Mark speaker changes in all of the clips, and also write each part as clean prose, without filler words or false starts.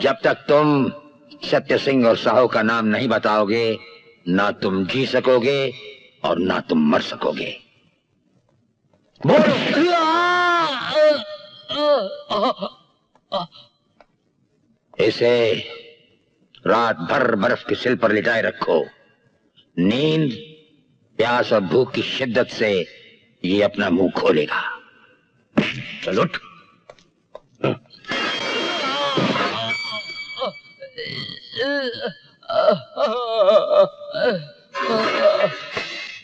Speaker 1: जब तक तुम सत्य सिंह और साहू का नाम नहीं बताओगे, ना तुम जी सकोगे और ना तुम मर सकोगे। बोलो। इसे रात भर बर्फ की सिल पर लिटाए रखो। नींद, प्यास और भूख की शिद्दत से ये अपना मुंह खोलेगा। चलो उठ।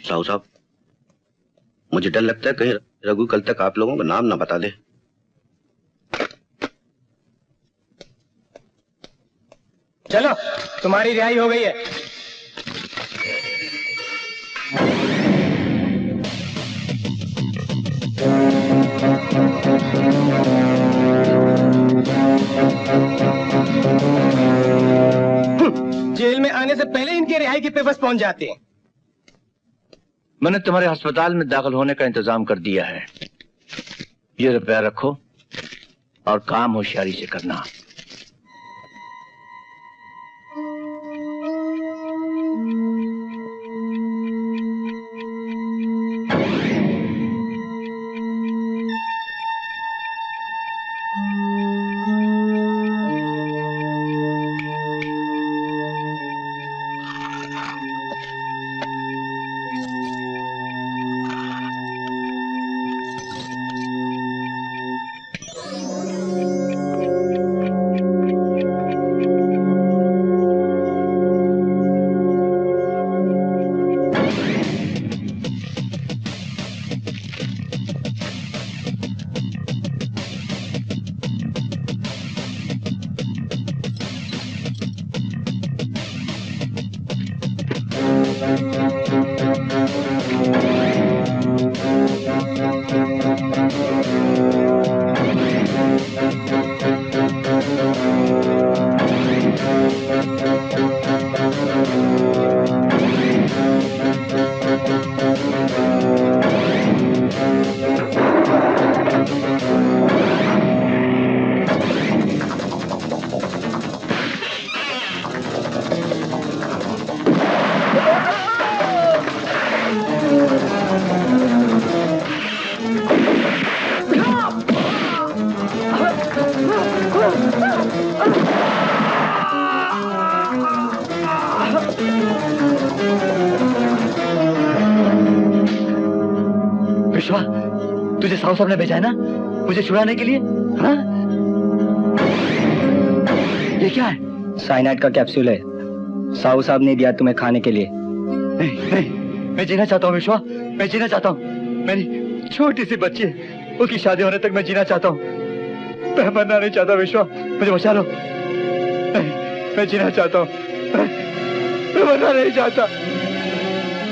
Speaker 2: साहू साहब, मुझे डर लगता है कहीं रघु कल तक आप लोगों का नाम ना बता दे।
Speaker 3: चलो, तुम्हारी रिहाई हो गई है। जेल में आने से पहले इनके रिहाई के पेपर्स पहुंच जाते हैं।
Speaker 1: मैंने तुम्हारे अस्पताल में दाखिल होने का इंतजाम कर दिया है। ये रुपया रखो और काम होशियारी से करना। तुझे साहू साहब ने भेजा है ना मुझे छुड़ाने के लिए? हाँ? ये क्या है?
Speaker 3: साइनाइड का कैप्सूल है। साहू साहब ने दिया तुम्हें खाने के लिए।
Speaker 1: नहीं नहीं, मैं जीना चाहता हूँ विश्वा, मैं जीना चाहता हूँ। मेरी छोटी सी बच्ची है, उसकी शादी होने तक मैं जीना चाहता हूँ। मैं मरना नहीं चाहता विश्वा, मुझे बचा लो। मैं जीना चाहता हूँ, मैं मरना नहीं चाहता,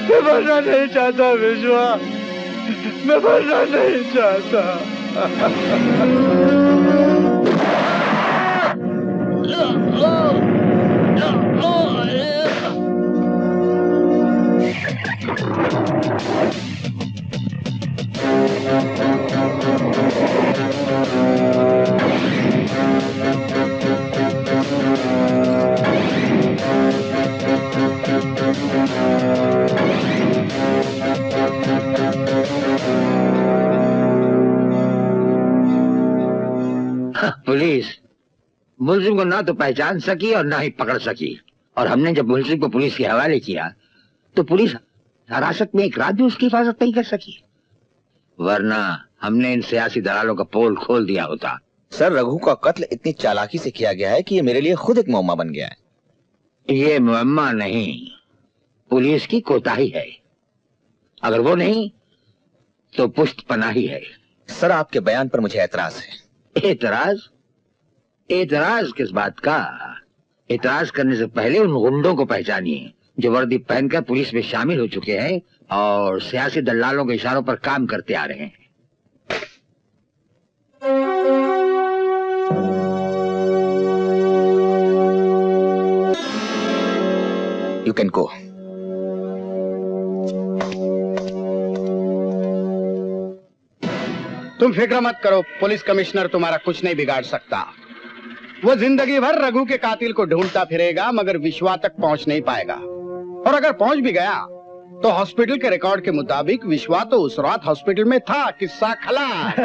Speaker 1: मैं मरना नहीं चाहता विश्वा, मैं मरना नहीं चाहता। पुलिस मुलजिम को ना तो पहचान सकी और ना ही पकड़ सकी, और हमने जब मुलजिम को पुलिस के हवाले किया तो पुलिस हिरासत में एक रात भी उसकी हिफाजत नहीं कर सकी, वरना हमने इन सियासी दलालों का पोल खोल दिया होता।
Speaker 4: सर, रघु का कत्ल इतनी चालाकी से किया गया है कि ये मेरे लिए खुद एक मुअम्मा बन गया है।
Speaker 1: ये मुअम्मा नहीं, पुलिस की कोताही है। अगर वो नहीं तो पुष्ट पनाही है।
Speaker 4: सर, आपके बयान पर मुझे एतराज है।
Speaker 1: एतराज? एतराज किस बात का? एतराज करने से पहले उन गुंडों को पहचानिए जो वर्दी पहनकर पुलिस में शामिल हो चुके हैं और सियासी दलालों के इशारों पर काम करते आ रहे हैं।
Speaker 4: You can go.
Speaker 3: तुम
Speaker 5: तुम फिक्र मत करो, पुलिस कमिश्नर तुम्हारा कुछ नहीं बिगाड़ सकता। वो जिंदगी भर रघु के कातिल को ढूंढता फिरेगा मगर विश्वा तक पहुंच नहीं पाएगा। और अगर पहुंच भी गया तो हॉस्पिटल के रिकॉर्ड के मुताबिक विश्वा तो उस रात हॉस्पिटल में था। किस्सा खलास।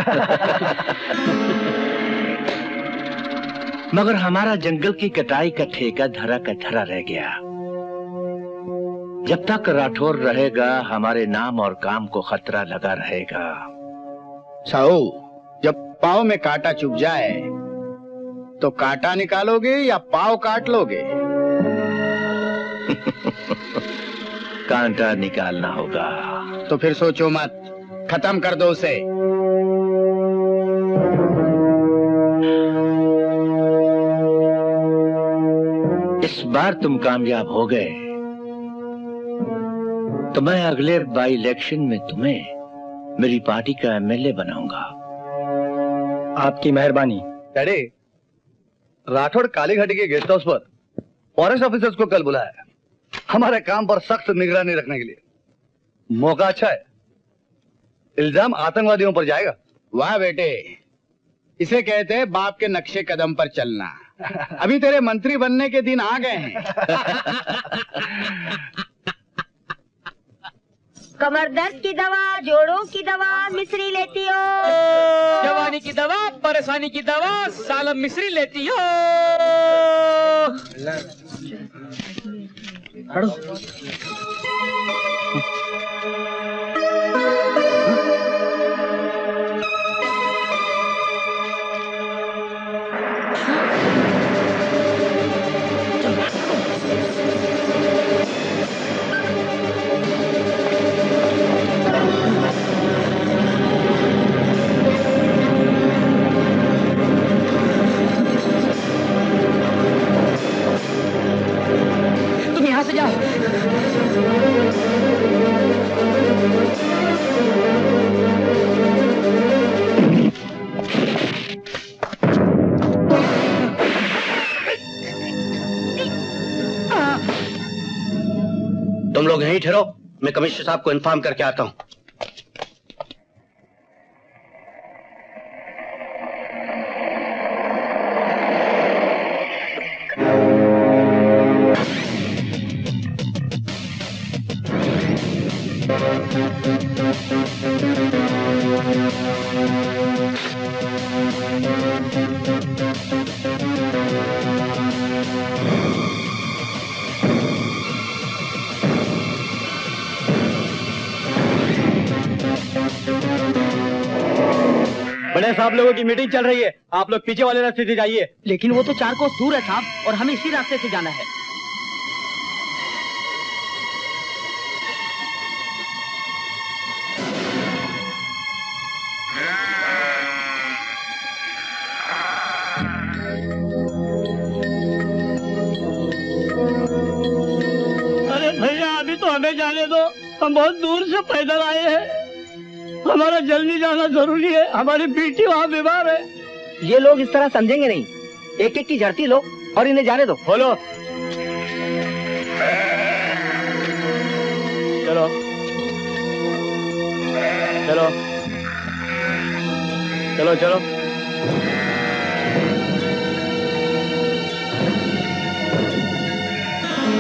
Speaker 6: मगर हमारा जंगल की कटाई का ठेका धरा का धरा रह गया। जब तक राठौर रहेगा हमारे नाम और काम को खतरा लगा रहेगा।
Speaker 5: साहू, जब पाँव में कांटा चुभ जाए तो कांटा निकालोगे या पाँव काट लोगे?
Speaker 6: कांटा निकालना होगा।
Speaker 5: तो फिर सोचो मत, खत्म कर दो उसे।
Speaker 6: इस बार तुम कामयाब हो गए तो मैं अगले बाई इलेक्शन में तुम्हें मेरी पार्टी का एमएलए बनाऊंगा।
Speaker 3: आपकी मेहरबानी।
Speaker 1: डैडी, राठौड़ कालीघाटी के गेस्ट हाउस पर फॉरेस्ट ऑफिसर्स को कल बुलाया है हमारे काम पर सख्त निगरानी रखने के लिए। मौका अच्छा है, इल्जाम आतंकवादियों पर जाएगा।
Speaker 5: वाह बेटे, इसे कहते हैं बाप के नक्शे कदम पर चलना। अभी तेरे मंत्री बनने के दिन आ गए हैं।
Speaker 7: कमर दर्द की दवा, जोड़ों की दवा, मिश्री लेती हो।
Speaker 8: जवानी की दवा, परेशानी की दवा, सालम मिश्री लेती हो। तुम यहाँ से जाओ।
Speaker 2: तुम लोग यहीं ठहरो, मैं कमिश्नर साहब को इन्फॉर्म करके आता हूँ।
Speaker 3: बड़े साहब लोगों की मीटिंग चल रही है, आप लोग पीछे वाले रास्ते से जाइए।
Speaker 8: लेकिन वो तो 4 कोस दूर है साहब, और हमें इसी रास्ते से जाना है।
Speaker 3: अरे भैया, अभी तो हमें जाने दो, हम बहुत दूर से पैदल आए हैं। हमारा जल्दी जाना जरूरी है, हमारी बेटी वहाँ बीमार है।
Speaker 8: ये लोग इस तरह समझेंगे नहीं। एक एक की झड़ती लो और इन्हें जाने दो।
Speaker 3: बोलो। चलो चलो चलो चलो।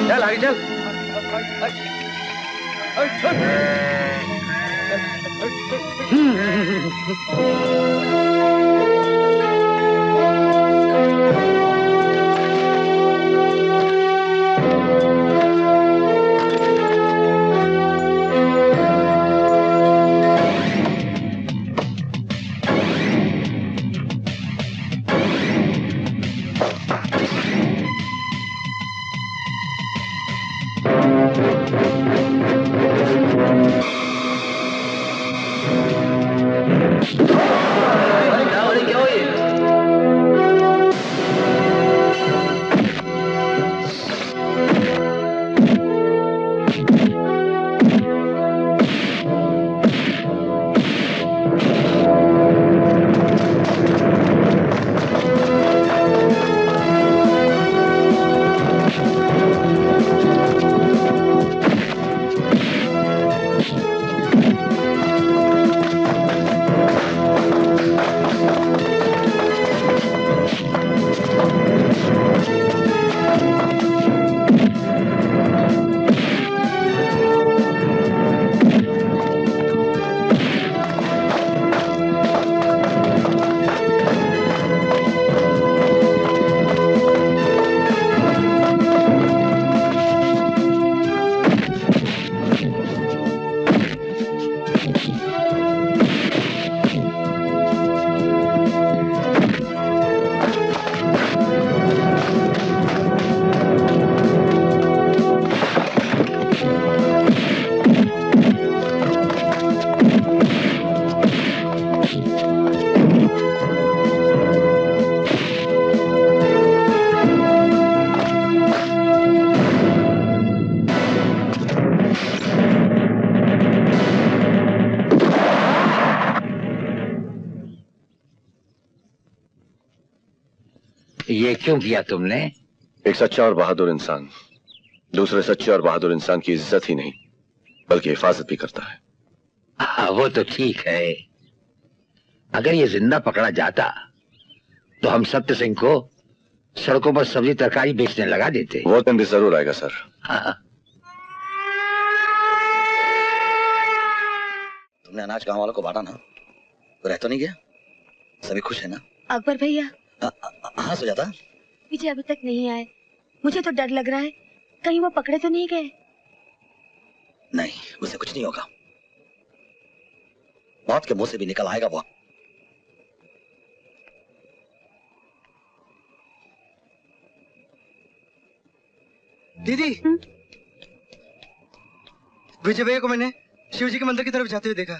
Speaker 2: चल आगे चल।
Speaker 6: ये क्यों किया तुमने?
Speaker 9: एक सच्चा और बहादुर इंसान दूसरे सच्चे और बहादुर इंसान की इज्जत ही नहीं बल्कि हिफाजत भी करता है।
Speaker 6: हाँ, वो तो ठीक है। अगर ये जिंदा पकड़ा जाता तो हम सत्य सिंह को सड़कों पर सब्जी तरकारी बेचने लगा देते।
Speaker 9: वो दिन भी जरूर आएगा सर।
Speaker 6: हाँ।
Speaker 4: तुमने अनाज गांव वालों को बांटा ना, तो रह तो नहीं गया? सभी खुश है ना?
Speaker 7: अकबर भैया।
Speaker 4: हाँ सुजाता।
Speaker 7: विजय अभी तक नहीं आए, मुझे तो डर लग रहा है कहीं वो पकड़े तो नहीं गए।
Speaker 4: नहीं, उसे कुछ नहीं होगा। मौत के मुंह से भी निकल आएगा वो।
Speaker 10: दीदी, विजय भैया को मैंने शिव जी के मंदिर की तरफ जाते हुए देखा।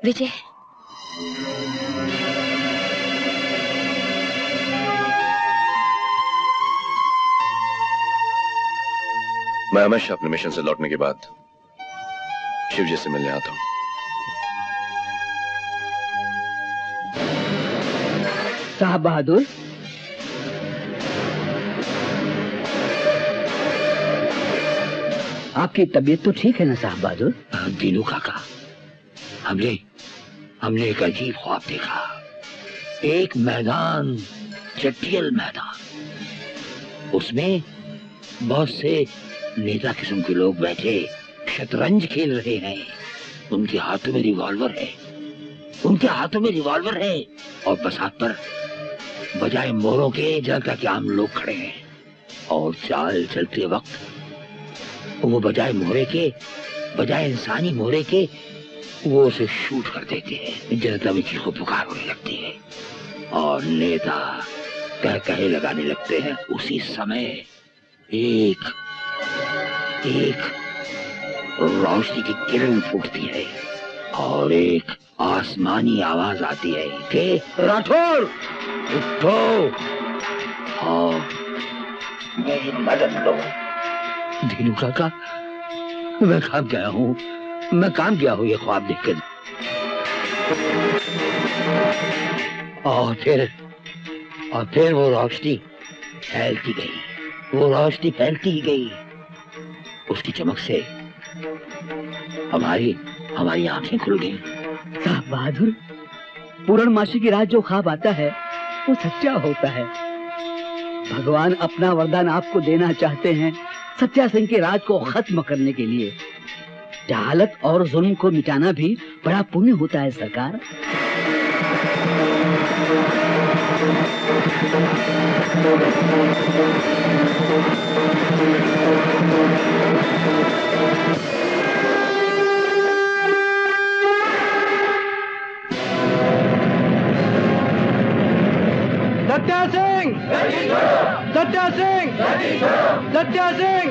Speaker 7: विजय,
Speaker 9: मैं हमेशा अपने मिशन से लौटने के बाद शिव जी से मिलने आता हूं।
Speaker 3: साहब बहादुर, आपकी तबीयत तो ठीक है ना साहब बहादुर?
Speaker 6: दीनू काका, हमने एक अजीब ख्वाब देखा। एक मैदान, चटियल मैदान, उसमें बहुत से नेता किस्म के लोग बैठे शतरंज खेल रहे हैं। उनके हाथों में रिवॉल्वर है, और बसात पर बजाय मोरों के जनता के आम लोग खड़े हैं। और चाल चलते वक्त वो बजाय इंसानी मोहरे के वो उसे शूट कर देते हैं। जनता में चीखों पुकार होने लगती है और नेता कहे लगाने लगते हैं। उसी समय एक रोशनी की किरण फूटती है और एक आसमानी आवाज आती है कि राठौर उठो और मेरी मदद लो। दीनू काका, मैं काम गया हूँ ये ख्वाब देखकर। और फिर वो रोशनी फैलती ही गई। उसकी चमक से हमारी आंखें खुल गई।
Speaker 3: साहब बहादुर, पूर्णमासी की रात जो ख्वाब आता है वो सच्चा होता है। भगवान अपना वरदान आपको देना चाहते हैं सत्या सिंह के राज को खत्म करने के लिए। जहालत और जुल्म को मिटाना भी बड़ा पुण्य होता है सरकार।
Speaker 10: सत्या सिंह, सत्या सिंह, सत्या सिंह,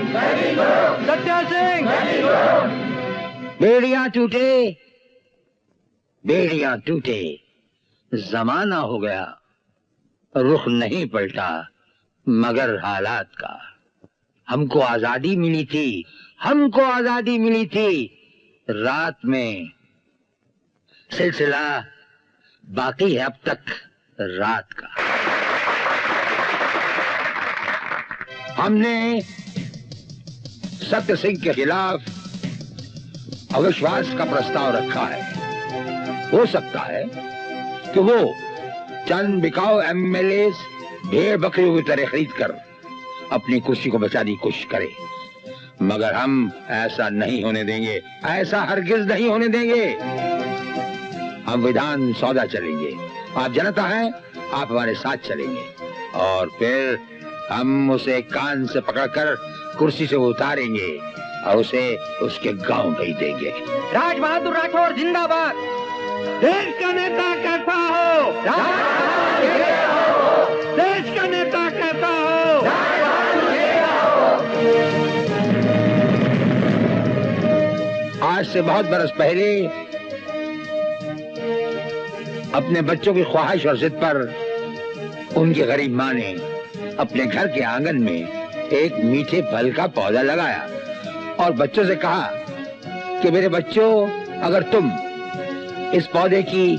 Speaker 10: सत्या सिंह।
Speaker 6: बेड़ियां टूटे, जमाना हो गया, रुख नहीं पलटा मगर हालात का। हमको आजादी मिली थी, रात में सिलसिला बाकी है अब तक रात का। हमने सत्य सिंह के खिलाफ अविश्वास का प्रस्ताव रखा है। हो सकता है कि वो चंद बिकाऊ एमएलए भेड़ बकरियों की तरह खरीद कर अपनी कुर्सी को बचाने की कोशिश करे, मगर हम ऐसा नहीं होने देंगे, ऐसा हरगिज नहीं होने देंगे। हम विधान सौदा चलेंगे, आप जनता हैं, आप हमारे साथ चलेंगे और फिर हम उसे कान से पकड़कर कुर्सी से उतारेंगे और उसे उसके गांव भेज देंगे।
Speaker 10: राज बहादुर राठौर जिंदाबाद। देश का नेता कैसा हो, देश का नेता कैसा हो।
Speaker 6: आज से बहुत बरस पहले अपने बच्चों की ख्वाहिश और जिद पर उनकी गरीब माँ ने अपने घर के आंगन में एक मीठे फल का पौधा लगाया और बच्चों से कहा कि मेरे बच्चों, अगर तुम इस पौधे की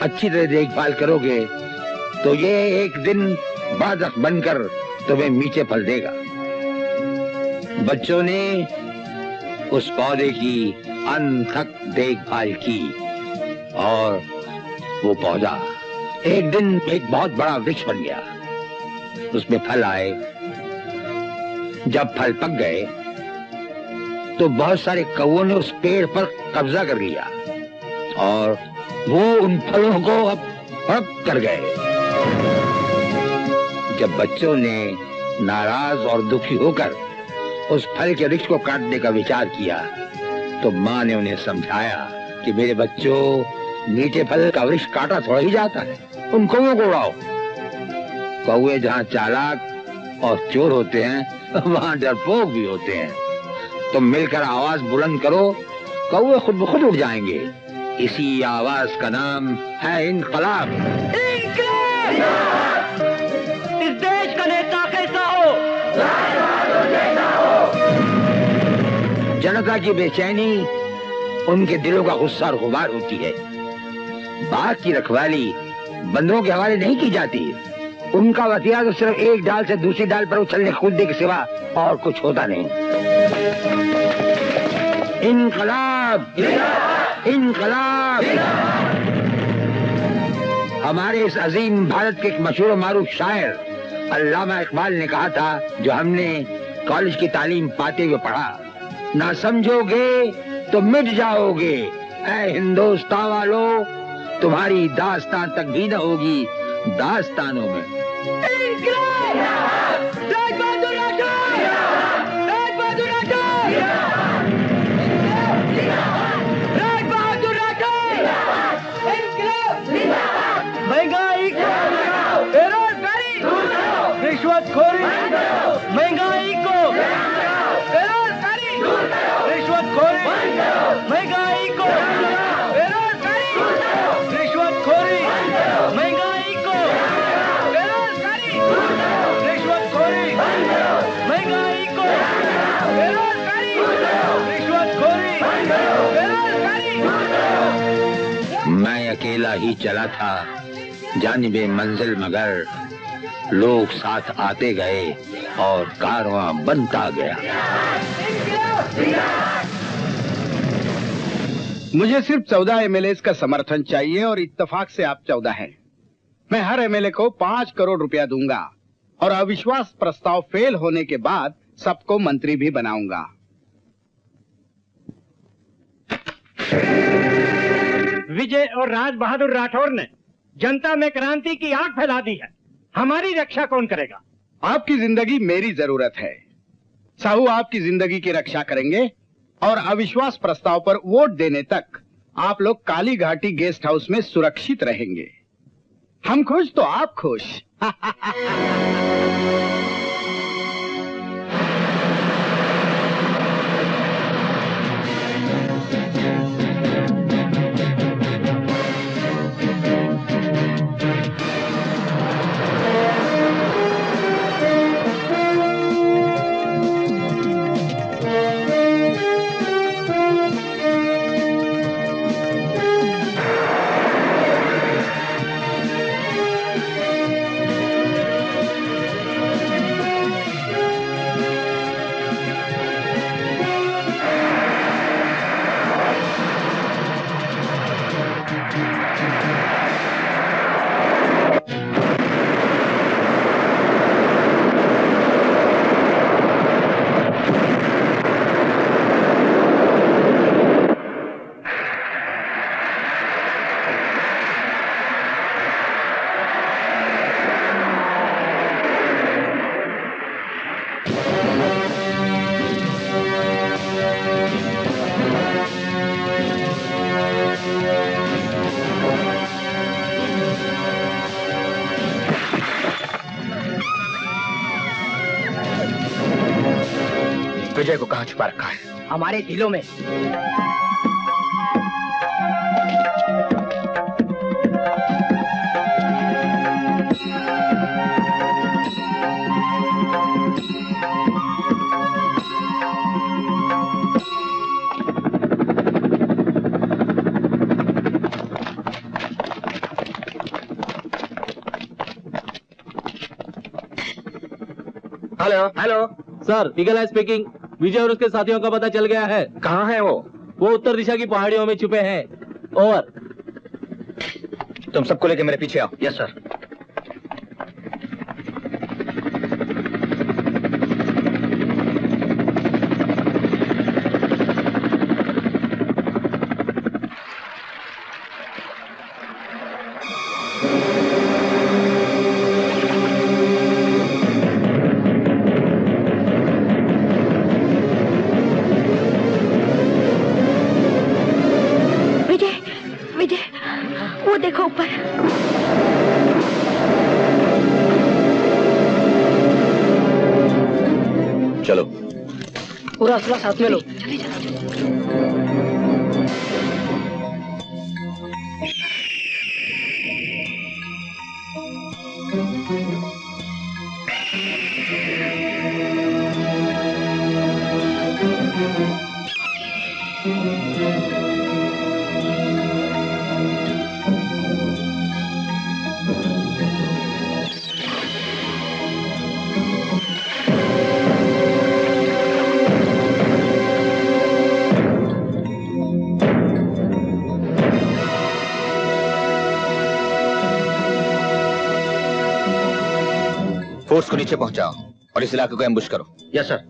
Speaker 6: अच्छी तरह देखभाल करोगे तो ये एक दिन बादक बनकर तुम्हें मीठे फल देगा। बच्चों ने उस पौधे की अंत तक देखभाल की और वो पौधा एक दिन एक बहुत बड़ा वृक्ष बन गया। उसमें फल आए। जब फल पक गए तो बहुत सारे कौओं ने उस पेड़ पर कब्जा कर लिया और वो उन फलों को अब हड़प कर गए। जब बच्चों ने नाराज और दुखी होकर उस फल के वृक्ष को काटने का विचार किया तो माँ ने उन्हें समझाया कि मेरे बच्चों, मीठे फल का वृक्ष काटा थोड़ा ही जाता है, उन कौओं को उड़ाओ। कौए जहाँ चालाक और चोर होते हैं वहाँ डरपोक भी होते हैं। तुम मिलकर आवाज बुलंद करो, कौए खुद ब खुद उड़ जाएंगे। इसी आवाज का नाम है इनकलाब।
Speaker 10: इस देश का नेता कैसा हो?
Speaker 6: जनता की बेचैनी उनके दिलों का गुस्सा और गुबार होती है। बाग की रखवाली बंदरों के हवाले नहीं की जाती। उनका हथियार तो सिर्फ एक डाल से दूसरी डाल पर उछलने कूदने के सिवा और कुछ होता नहीं। इनकलाब, इनकलाब। हमारे इस अजीम भारत के एक मशहूर और मारूफ शायर अल्लामा इकबाल ने कहा था, जो हमने कॉलेज की तालीम पाते हुए पढ़ा, ना समझोगे तो मिट जाओगे ऐ हिंदुस्तान वालों, तुम्हारी दास्तान तक भी न होगी दास्तानों में।
Speaker 10: महंगाई को, बेरोजगारी, रिश्वतखोरी, महंगाई को, बेरोजगारी, रिश्वतखोरी, महंगाई को, बेरोजगारी, रिश्वतखोरी, महंगाई को, बेरोजगारी, रिश्वतखोरी, महंगाई को, बेरोजगारी, रिश्वतखोरी, बेरोजगारी।
Speaker 6: मैं अकेला ही चला था जानिबे मंजिल, मगर लोग साथ आते गए और कारवां बनता गया।
Speaker 5: मुझे सिर्फ 14 एमएलए का समर्थन चाहिए और इत्तेफाक से आप 14 हैं। मैं हर एमएलए को 5 करोड़ रुपया दूंगा और अविश्वास प्रस्ताव फेल होने के बाद सबको मंत्री भी बनाऊंगा।
Speaker 10: विजय और राज बहादुर राठौर ने जनता में क्रांति की आग फैला दी है। हमारी रक्षा कौन करेगा?
Speaker 5: आपकी जिंदगी मेरी जरूरत है। साहू आपकी जिंदगी की रक्षा करेंगे और अविश्वास प्रस्ताव पर वोट देने तक आप लोग काली घाटी गेस्ट हाउस में सुरक्षित रहेंगे। हम खुश तो आप खुश।
Speaker 6: विजय को कहाँ छुपा रखा है?
Speaker 10: हमारे दिलों में।
Speaker 11: Hello hello sir, Eagle Eye speaking. Vijay और उसके साथियों का पता चल गया है।
Speaker 6: कहाँ है वो?
Speaker 11: वो उत्तर दिशा की पहाड़ियों में छुपे हैं। ओवर।
Speaker 4: तुम सबको लेके मेरे पीछे आओ।
Speaker 2: Yes sir.
Speaker 7: विजय, विजय, वो देखो ऊपर।
Speaker 9: चलो।
Speaker 3: पूरा असला साथ में लो।
Speaker 7: चले चलो।
Speaker 4: फोर्स को नीचे पहुंचाओ और इस इलाके को एम्बुश करो।
Speaker 2: Yes sir.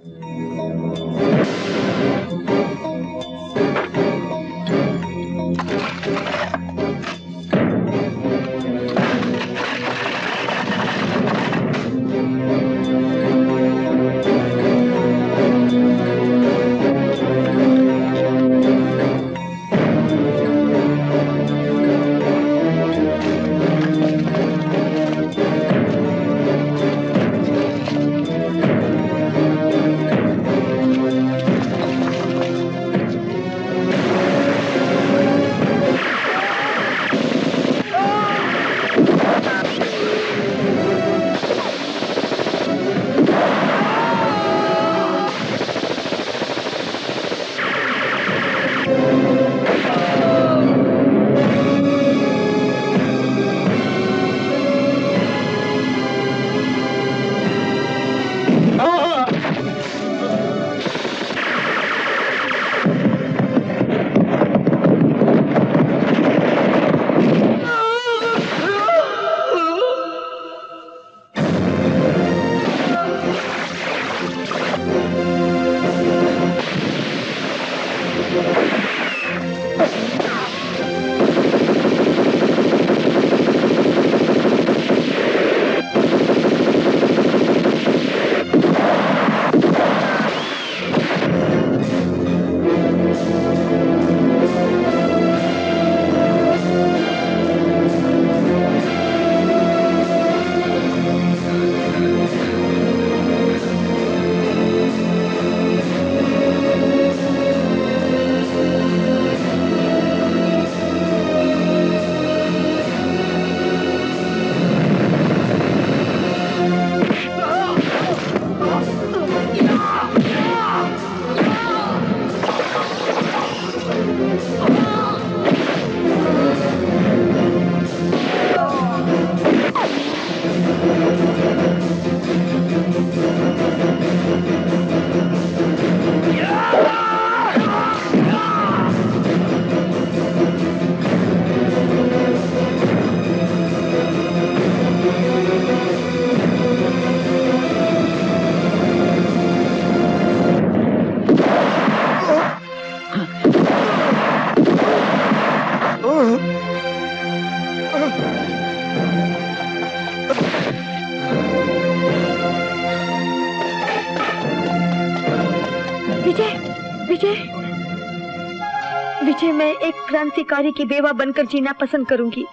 Speaker 7: विजय, मैं एक क्रांतिकारी की बेवा बनकर जीना पसंद करूंगी,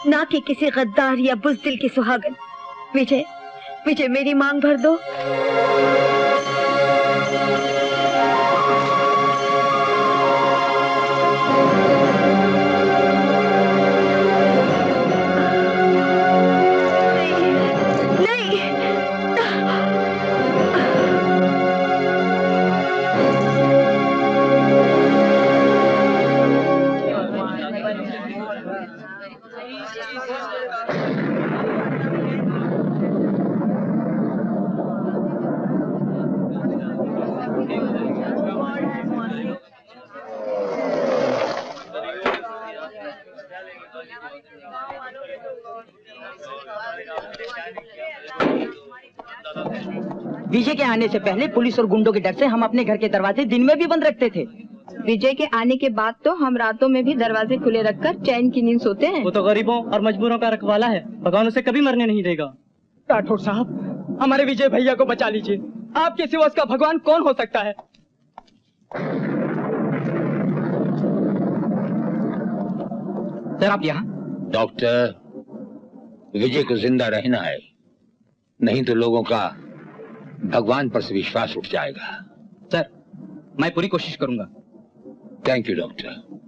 Speaker 7: ना कि किसी गद्दार या बुज़दिल की सुहागन। विजय, विजय, मेरी मांग भर दो।
Speaker 12: विजय के आने से पहले पुलिस और गुंडों के डर से हम अपने घर के दरवाजे दिन में भी बंद रखते थे।
Speaker 13: विजय के आने के बाद तो हम रातों में भी दरवाजे खुले रखकर चैन की नींद सोते हैं।
Speaker 8: वो तो गरीबों और मजबूरों का रखवाला है, भगवान उसे कभी मरने नहीं देगा।
Speaker 12: राठौर साहब, हमारे विजय भैया को बचा लीजिए। आपके सिवा उसका भगवान कौन हो सकता है?
Speaker 8: सर आप यहाँ?
Speaker 6: डॉक्टर, विजय को जिंदा रहना है, नहीं तो लोगों का भगवान पर से विश्वास उठ जाएगा।
Speaker 8: सर मैं पूरी कोशिश करूंगा।
Speaker 6: Thank you doctor.